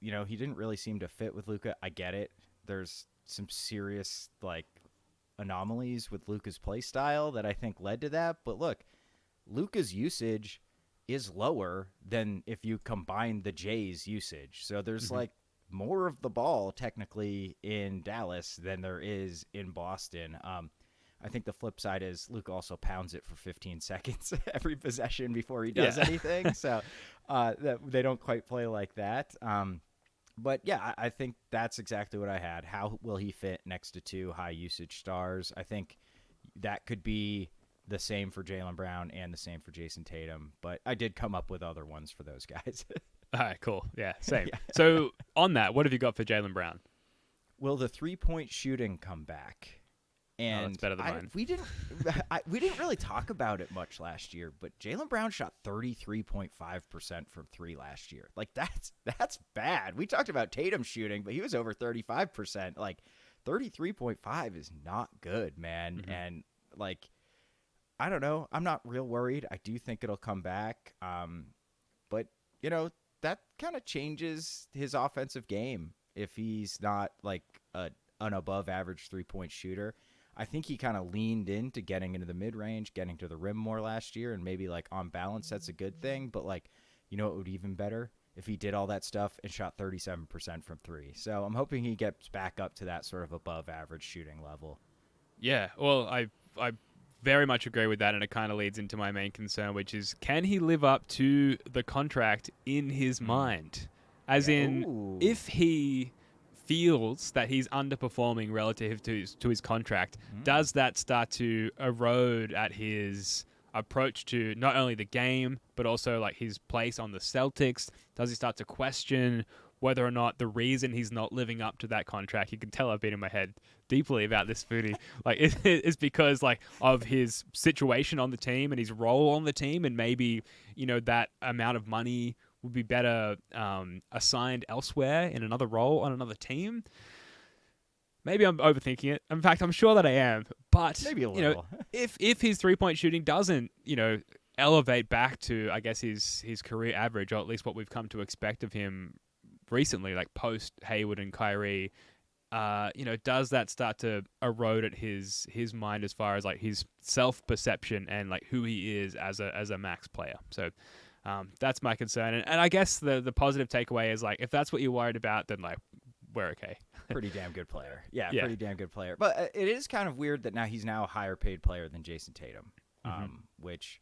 He didn't really seem to fit with Luka. I get it. There's some serious like anomalies with Luka's play style that I think led to that. But look, Luka's usage is lower than if you combine the Jays' usage. So there's like more of the ball technically in Dallas than there is in Boston. I think the flip side is Luka also pounds it for 15 seconds every possession before he does anything. So they don't quite play like that. But yeah, I think that's exactly what I had. How will he fit next to two high usage stars? I think that could be the same for Jaylen Brown and the same for Jason Tatum. But I did come up with other ones for those guys. All right, cool. Yeah, same. So on that, what have you got for Jaylen Brown? Will the 3-point shooting come back? And that's better than mine. We didn't really talk about it much last year, but Jaylen Brown shot 33.5% from three last year. Like that's bad. We talked about Tatum shooting, but he was over 35%. Like 33.5 is not good, man. And like, I don't know. I'm not real worried. I do think it'll come back. But that kind of changes his offensive game if he's not like an above average 3-point shooter. I think he kind of leaned into getting into the mid range, getting to the rim more last year, and maybe like on balance that's a good thing. But like, you know, it would be even better if he did all that stuff and shot 37% from three. So I'm hoping he gets back up to that sort of above average shooting level. Yeah, well, I very much agree with that, and it kind of leads into my main concern, which is, can he live up to the contract in his mind? As in, if he feels that he's underperforming relative to his contract, does that start to erode at his approach to not only the game, but also like his place on the Celtics? Does he start to question whether or not the reason he's not living up to that contract, you can tell I've been in my head deeply about this, Foodie, like it's because like of his situation on the team and his role on the team, and maybe, you know, that amount of money would be better assigned elsewhere in another role on another team. Maybe I'm overthinking it. In fact, I'm sure that I am. But Maybe a you know, little. if his 3-point shooting doesn't, you know, elevate back to, I guess, his career average, or at least what we've come to expect of him recently, like post Hayward and Kyrie, you know, does that start to erode at his mind as far as like his self-perception and like who he is as a max player? So that's my concern. And I guess the positive takeaway is like, if that's what you're worried about, then like we're okay. Pretty damn good player. Yeah, Yeah. pretty damn good player. But it is kind of weird that now he's now a higher paid player than Jason Tatum, which,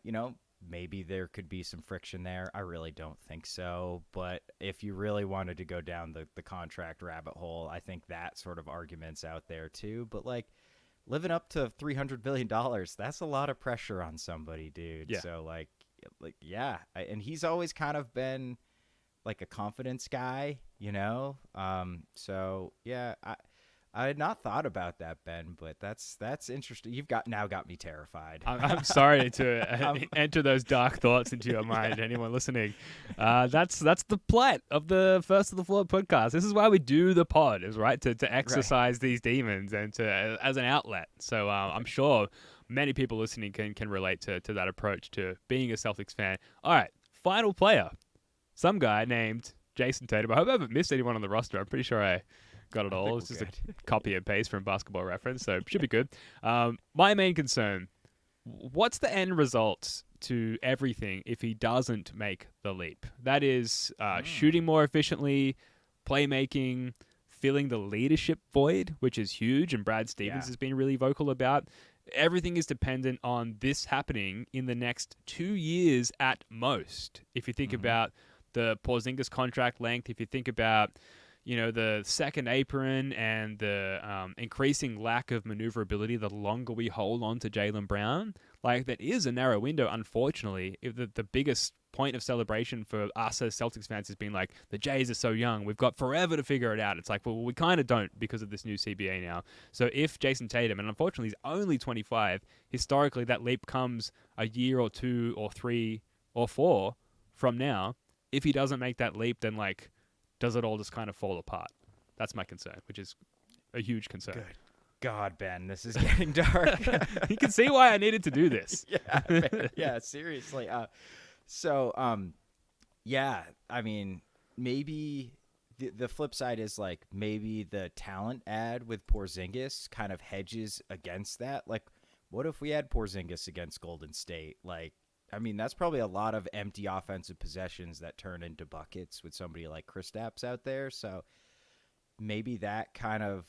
you know, maybe there could be some friction there. I really don't think so. But if you really wanted to go down the contract rabbit hole, I think that sort of argument's out there too. But like living up to $300 billion, that's a lot of pressure on somebody, dude. Yeah. So like yeah. And he's always kind of been like a confidence guy, you know? So yeah, I had not thought about that, Ben, but that's interesting. You've got me terrified. I'm sorry to enter those dark thoughts into your mind, anyone listening. That's the plight of the First of the Floor podcast. This is why we do the pod, is right to exercise these demons and to as an outlet. So I'm sure many people listening can relate to that approach to being a Celtics fan. All right, final player. Some guy named Jason Tatum. I hope I haven't missed anyone on the roster. I'm pretty sure I got it all. It's just a copy and paste from Basketball Reference, so should be good. My main concern, what's the end result to everything if he doesn't make the leap? That is shooting more efficiently, playmaking, filling the leadership void, which is huge, and Brad Stevens has been really vocal about. Everything is dependent on this happening in the next 2 years at most. If you think about the Porzingis contract length, if you think about, you know, the second apron and the increasing lack of maneuverability the longer we hold on to Jaylen Brown, like that is a narrow window, unfortunately. If the biggest point of celebration for us as Celtics fans has been like, the Jays are so young, we've got forever to figure it out. It's like, well, we kind of don't because of this new CBA now. So if Jason Tatum, and unfortunately he's only 25, historically that leap comes a year or 2 or 3 or 4 from now. If he doesn't make that leap, then like, does it all just kind of fall apart? That's my concern, which is a huge concern. Good God, Ben, this is getting dark. You can see why I needed to do this. Yeah, seriously. Yeah, I mean, maybe the flip side is like maybe the talent ad with Porzingis kind of hedges against that. Like, what if we had Porzingis against Golden State? Like, I mean, that's probably a lot of empty offensive possessions that turn into buckets with somebody like Kristaps out there. So maybe that kind of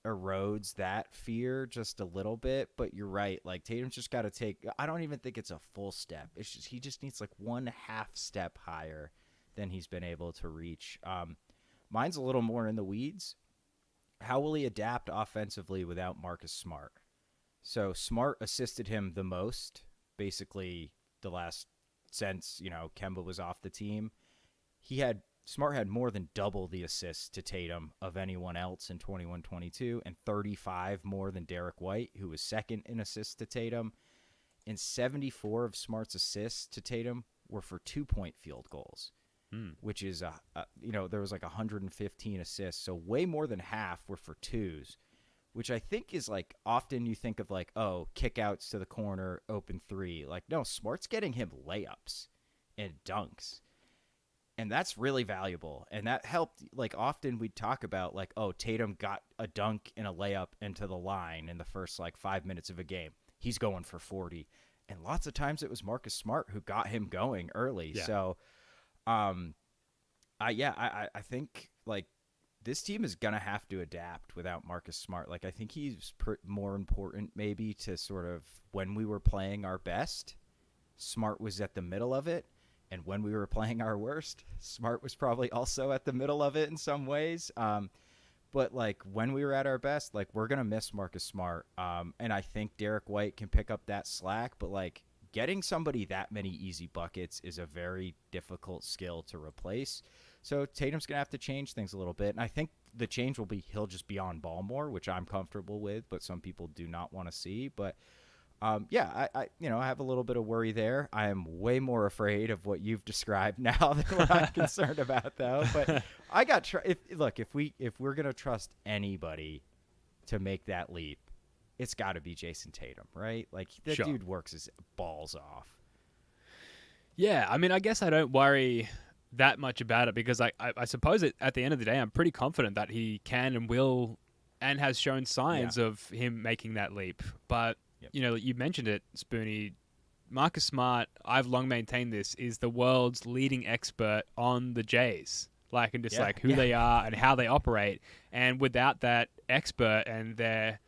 erodes that fear just a little bit. But you're right. Like, Tatum's just got to take – I don't even think it's a full step. It's just he just needs like 1/2 step higher than he's been able to reach. Mine's a little more in the weeds. How will he adapt offensively without Marcus Smart? So Smart assisted him the most, basically – the last since, you know, Kemba was off the team. Smart had more than double the assists to Tatum of anyone else in 21-22 and 35 more than Derek White, who was second in assists to Tatum. And 74 of Smart's assists to Tatum were for 2-point field goals, which is, you know, there was like 115 assists. So way more than half were for twos, which I think is like often you think of like, oh, kickouts to the corner, open three. Like, no, Smart's getting him layups and dunks. And that's really valuable. And that helped, like, often we'd talk about, like, oh, Tatum got a dunk and a layup into the line in the first, like, 5 minutes of a game. He's going for 40. And lots of times it was Marcus Smart who got him going early. Yeah. So, I think, like, this team is going to have to adapt without Marcus Smart. Like, I think he's more important maybe to sort of when we were playing our best, Smart was at the middle of it. And when we were playing our worst, Smart was probably also at the middle of it in some ways. But, like, when we were at our best, like, we're going to miss Marcus Smart. And I think Derek White can pick up that slack. But, like, getting somebody that many easy buckets is a very difficult skill to replace. So Tatum's going to have to change things a little bit. And I think the change will be he'll just be on ball more, which I'm comfortable with, but some people do not want to see. But, I have a little bit of worry there. I am way more afraid of what you've described now than what I'm concerned about, though. But I got if we're gonna trust anybody to make that leap, it's got to be Jason Tatum, right? Like that Sure. dude works his balls off. Yeah, I mean, I guess I don't worry that much about it because I suppose at the end of the day, I'm pretty confident that he can and will and has shown signs of him making that leap. But you mentioned it, Spoonie. Marcus Smart, I've long maintained this, is the world's leading expert on the Jays. Like, and just who they are and how they operate. And without that expert and their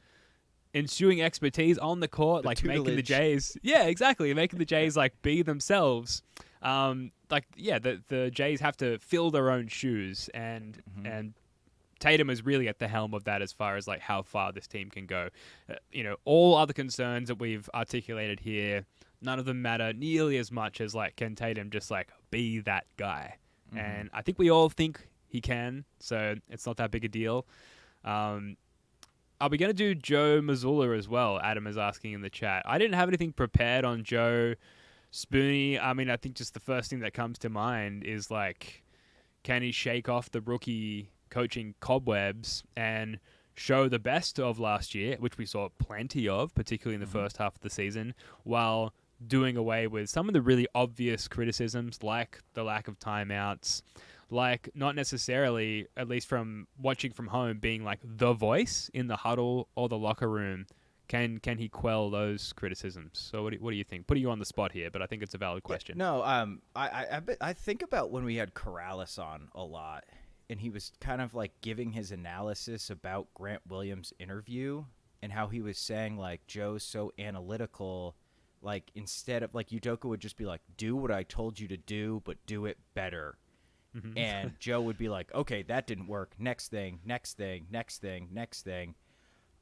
ensuing expertise on the court, like tutelage. making the Jays, making the Jays like be themselves. The Jays have to fill their own shoes, and Tatum is really at the helm of that as far as like how far this team can go. All other concerns that we've articulated here, none of them matter nearly as much as like can Tatum just like be that guy. And I think we all think he can, so it's not that big a deal. Are we going to do Joe Mazzulla as well? Adam is asking in the chat. I didn't have anything prepared on Joe Spoonie. I mean, I think just the first thing that comes to mind is like, can he shake off the rookie coaching cobwebs and show the best of last year, which we saw plenty of, particularly in the first half of the season, while doing away with some of the really obvious criticisms like the lack of timeouts, like not necessarily, at least from watching from home, being like the voice in the huddle or the locker room. Can he quell those criticisms? So what do you think? Putting you on the spot here, but I think it's a valid question. I think about when we had Corrales on a lot, and he was kind of like giving his analysis about Grant Williams' interview and how he was saying like Joe's so analytical. Like instead of like Udoka would just be like, do what I told you to do, but do it better. And Joe would be like, okay, that didn't work. Next thing.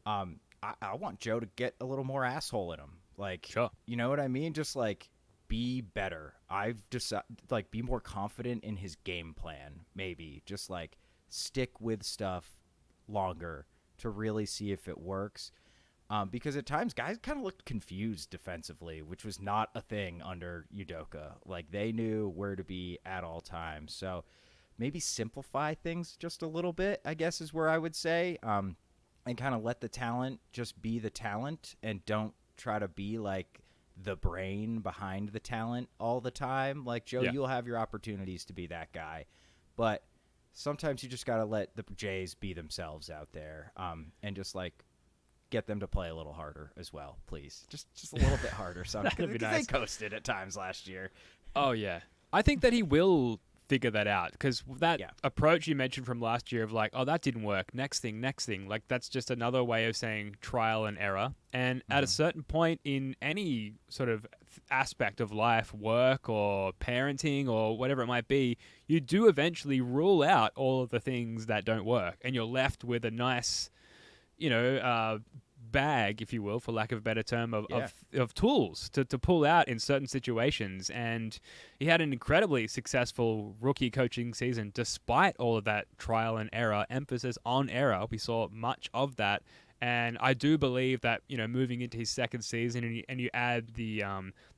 I want Joe to get a little more asshole in him. Like, sure. You know what I mean? Just like be better. I've just like be more confident in his game plan. Maybe just like stick with stuff longer to really see if it works. Because at times guys kind of looked confused defensively, which was not a thing under Udoka. Like they knew where to be at all times. So maybe simplify things just a little bit, I guess is where I would say. And kind of let the talent just be the talent and don't try to be like the brain behind the talent all the time. Like Joe, you'll have your opportunities to be that guy, but sometimes you just got to let the Jays be themselves out there. And just like get them to play a little harder as well, please. Just a little bit harder. Because nice. They coasted at times last year. Oh yeah. I think that he will figure that out because that approach you mentioned from last year of like, oh, that didn't work. Next thing. Like that's just another way of saying trial and error. And at a certain point in any sort of aspect of life, work or parenting or whatever it might be, you do eventually rule out all of the things that don't work. And you're left with a nice, bag, if you will, for lack of a better term, of tools to pull out in certain situations. And he had an incredibly successful rookie coaching season despite all of that trial and error, emphasis on error. We saw much of that. And I do believe that, moving into his second season and you add the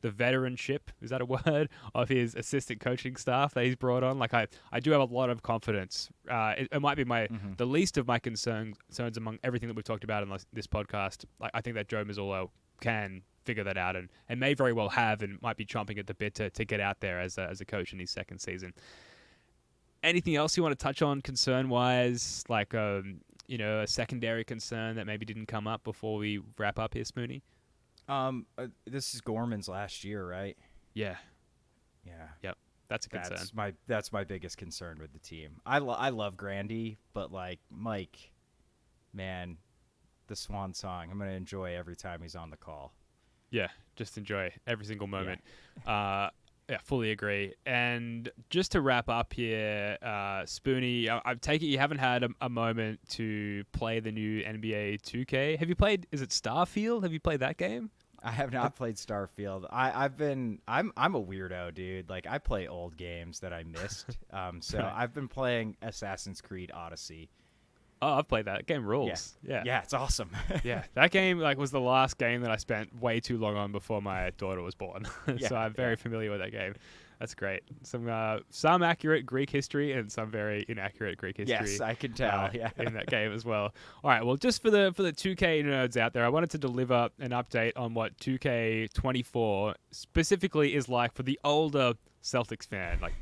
veteranship, is that a word, of his assistant coaching staff that he's brought on, like I do have a lot of confidence. It might be the least of my concerns among everything that we've talked about in this podcast. Like I think that Joe Mazzulla can figure that out and may very well have and might be chomping at the bit to get out there as a coach in his second season. anything else you want to touch on concern-wise, like a secondary concern that maybe didn't come up before we wrap up here, Spoony? This is Gorman's last year, right? Yeah. Yeah. Yep. That's a concern. That's my biggest concern with the team. I love Grandy, but like Mike, man, the swan song. I'm gonna enjoy every time he's on the call. Yeah, just enjoy every single moment. Yeah, fully agree. And just to wrap up here, Spoony, I take it you haven't had a moment to play the new NBA 2K. Have you played? Is it Starfield? Have you played that game? I have not played Starfield. I'm a weirdo, dude. Like I play old games that I missed. So I've been playing Assassin's Creed Odyssey. Oh, I've played that. That game rules. Yeah, it's awesome. Yeah, that game was the last game that I spent way too long on before my daughter was born. So I'm very familiar with that game. That's great. Some accurate Greek history and some very inaccurate Greek history. Yes, I can tell. In that game as well. All right. Well, just for the 2K nerds out there, I wanted to deliver an update on what 2K24 specifically is like for the older Celtics fan, like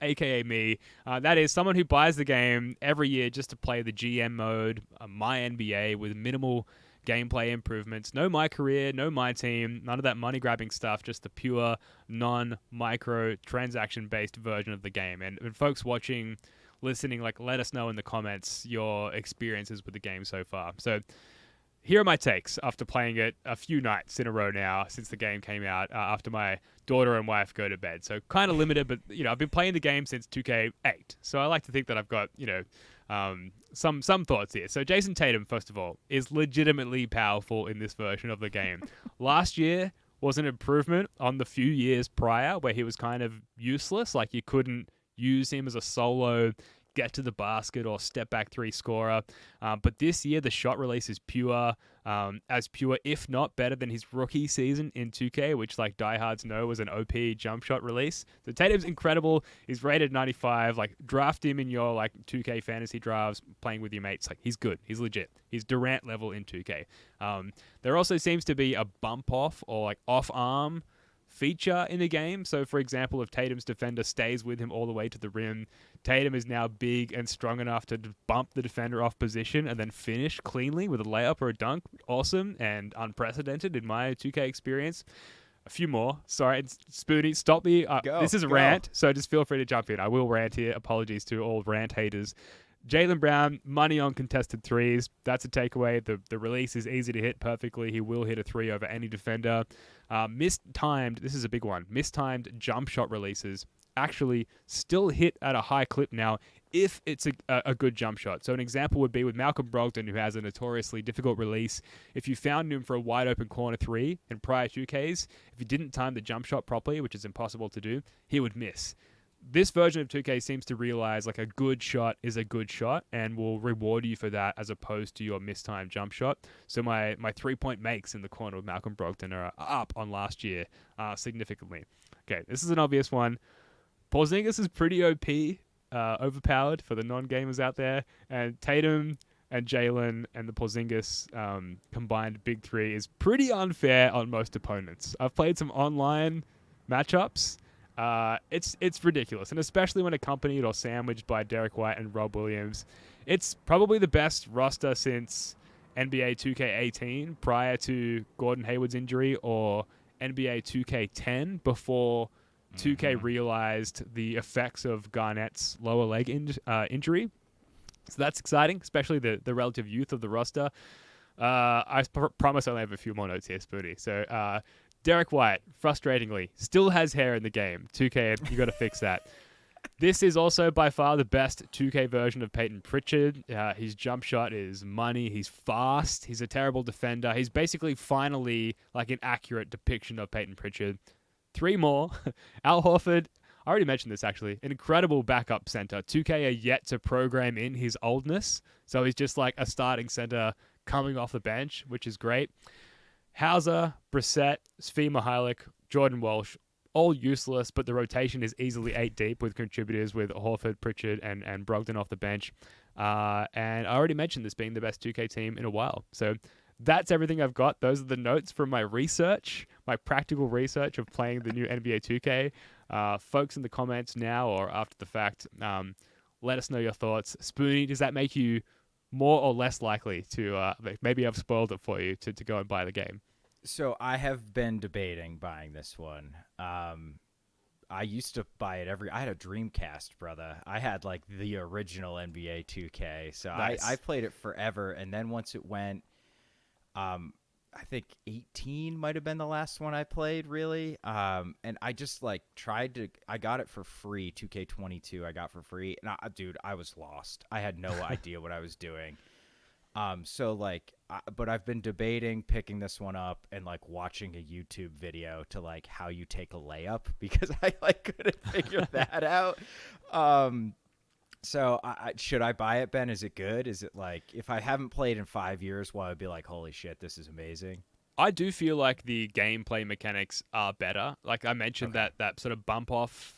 AKA me. That is someone who buys the game every year just to play the GM mode, my NBA with minimal gameplay improvements. No my career, no my team, none of that money grabbing stuff, just the pure non-micro transaction based version of the game. And folks watching, listening, let us know in the comments your experiences with the game so far. So here are my takes after playing it a few nights in a row now since the game came out after my daughter and wife go to bed. So kind of limited, but I've been playing the game since 2K8. So I like to think that I've got, some thoughts here. So Jason Tatum, first of all, is legitimately powerful in this version of the game. Last year was an improvement on the few years prior where he was kind of useless. Like you couldn't use him as a solo get to the basket or step back three scorer. But this year, the shot release is pure, if not better than his rookie season in 2K, which diehards know was an OP jump shot release. So Tatum's incredible. He's rated 95. Draft him in your 2K fantasy drafts, playing with your mates. He's good. He's legit. He's Durant level in 2K. There also seems to be a bump off or off arm feature in the game. So, for example, if Tatum's defender stays with him all the way to the rim, Tatum is now big and strong enough to bump the defender off position and then finish cleanly with a layup or a dunk. Awesome and unprecedented in my 2K experience. A few more. Sorry, Spoony, stop me. This is a rant, so just feel free to jump in. I will rant here. Apologies to all rant haters. Jaylen Brown, money on contested threes. That's a takeaway. The release is easy to hit perfectly. He will hit a three over any defender. Mistimed, this is a big one, mistimed jump shot releases actually still hit at a high clip now if it's a good jump shot. So an example would be with Malcolm Brogdon, who has a notoriously difficult release. If you found him for a wide open corner three in prior 2Ks, if you didn't time the jump shot properly, which is impossible to do, he would miss. This version of 2K seems to realize a good shot is a good shot and will reward you for that as opposed to your mistimed jump shot. So my 3-point makes in the corner with Malcolm Brogdon are up on last year significantly. Okay, this is an obvious one. Porzingis is pretty OP, overpowered for the non-gamers out there, and Tatum and Jaylen and the Porzingis combined big three is pretty unfair on most opponents. I've played some online matchups. It's ridiculous, and especially when accompanied or sandwiched by Derek White and Rob Williams. It's probably the best roster since NBA 2K18 prior to Gordon Hayward's injury or NBA 2K10 before 2K realized the effects of Garnett's lower leg injury. So that's exciting, especially the relative youth of the roster. I promise I only have a few more notes here, Spoony. So Derek White, frustratingly, still has hair in the game. 2K, you got to fix that. This is also by far the best 2K version of Peyton Pritchard. His jump shot is money. He's fast. He's a terrible defender. He's basically finally an accurate depiction of Peyton Pritchard. 3 more. Al Horford, I already mentioned this actually, an incredible backup center. 2K are yet to program in his oldness. So he's just a starting center coming off the bench, which is great. Hauser, Brissett, Svi Mihalik, Jordan Walsh, all useless, but the rotation is easily 8 deep with contributors with Horford, Pritchard, and Brogdon off the bench. And I already mentioned this being the best 2K team in a while. So that's everything I've got. Those are the notes from my research, my practical research of playing the new NBA 2K. Folks in the comments now or after the fact, Let us know your thoughts. Spoonie, does that make you more or less likely to, maybe I've spoiled it for you, to go and buy the game? So I have been debating buying this one. I used to buy it I had a Dreamcast, brother. I had like the original NBA 2K. So Nice. I played it forever. And then once it went, I think 18 might have been the last one I played, really. And I just like I got it for free. 2K22 I got for free. And dude, I was lost. I had no idea what I was doing. But I've been debating picking this one up and like watching a YouTube video to like how you take a layup because I like couldn't figure that out. So should I buy it, Ben? Is it good? Is it like, if I haven't played in 5 years, will I be like, holy shit, this is amazing? I do feel like the gameplay mechanics are better. Like I mentioned, that sort of bump off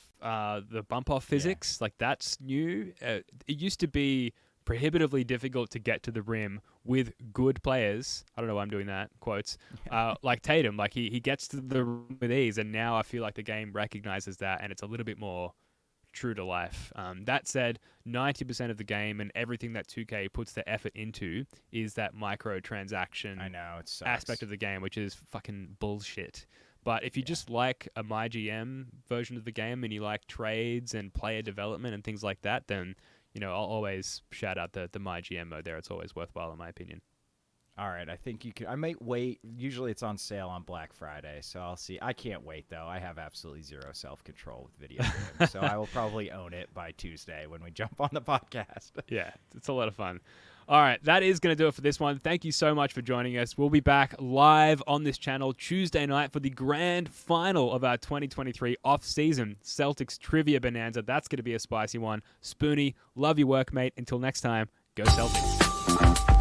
physics, like that's new. It used to be prohibitively difficult to get to the rim with good players. I don't know why I'm doing that, quotes. Like Tatum, like he gets to the rim with ease, and now I feel like the game recognizes that, and it's a little bit more true to life. That said, 90% of the game and everything that 2K puts the effort into is that microtransaction aspect of the game, which is fucking bullshit. But if you just like a MyGM version of the game and you like trades and player development and things like that, then I'll always shout out the MyGM mode there. It's always worthwhile in my opinion. All right, I think you could. I might wait. Usually it's on sale on Black Friday, so I'll see. I can't wait, though. I have absolutely zero self-control with video games, so I will probably own it by Tuesday when we jump on the podcast. Yeah, it's a lot of fun. All right, that is going to do it for this one. Thank you so much for joining us. We'll be back live on this channel Tuesday night for the grand final of our 2023 off-season Celtics Trivia Bonanza. That's going to be a spicy one. Spoonie, love your work, mate. Until next time, go Celtics.